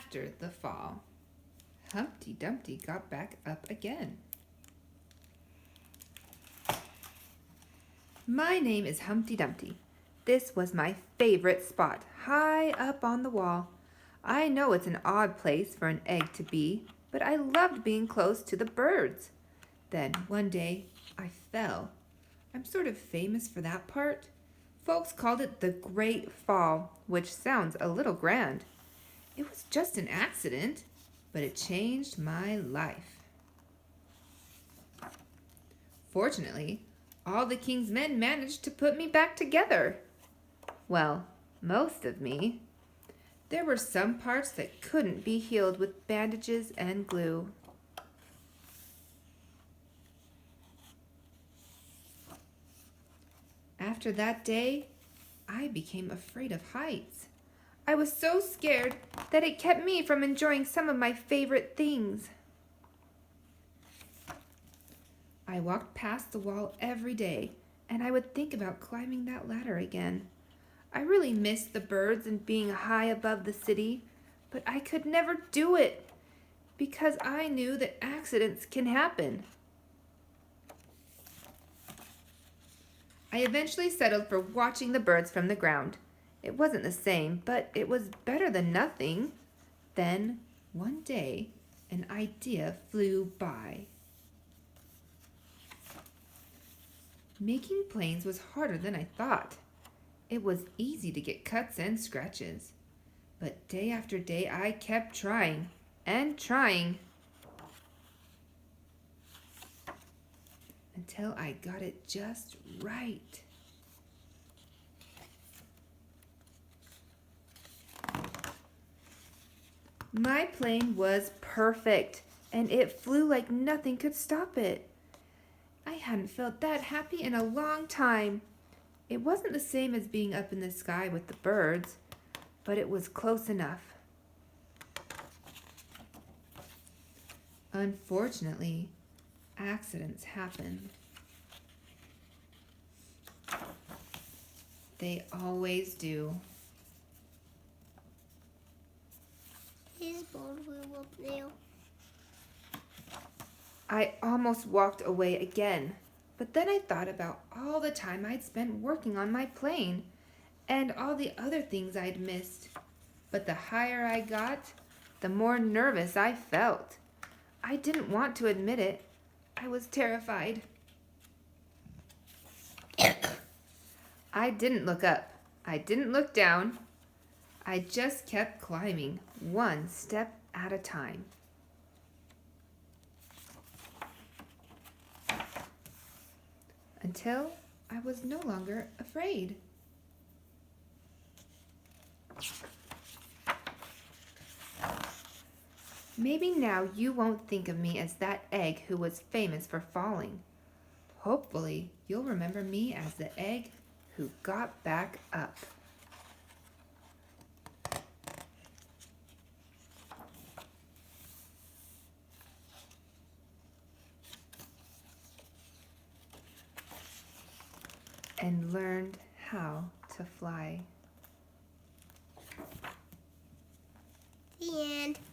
After the fall, Humpty Dumpty got back up again. My name is Humpty Dumpty. This was my favorite spot, high up on the wall. I know it's an odd place for an egg to be, but I loved being close to the birds. Then one day I fell. I'm sort of famous for that part. Folks called it the Great Fall, which sounds a little grand. It was just an accident, but it changed my life. Fortunately, all the king's men managed to put me back together. Well, most of me. There were some parts that couldn't be healed with bandages and glue. After that day, I became afraid of heights. I was so scared that it kept me from enjoying some of my favorite things. I walked past the wall every day, and I would think about climbing that ladder again. I really missed the birds and being high above the city, but I could never do it because I knew that accidents can happen. I eventually settled for watching the birds from the ground. It wasn't the same, but it was better than nothing. Then, one day, an idea flew by. Making planes was harder than I thought. It was easy to get cuts and scratches. But day after day, I kept trying and trying until I got it just right. My plane was perfect, and it flew like nothing could stop it. I hadn't felt that happy in a long time. It wasn't the same as being up in the sky with the birds, but it was close enough. Unfortunately, accidents happen. They always do. His board will up there. I almost walked away again, but then I thought about all the time I'd spent working on my plane and all the other things I'd missed. But the higher I got, the more nervous I felt. I didn't want to admit it. I was terrified. I didn't look up. I didn't look down. I just kept climbing, one step at a time. Until I was no longer afraid. Maybe now you won't think of me as that egg who was famous for falling. Hopefully, you'll remember me as the egg who got back up. And learned how to fly. The end.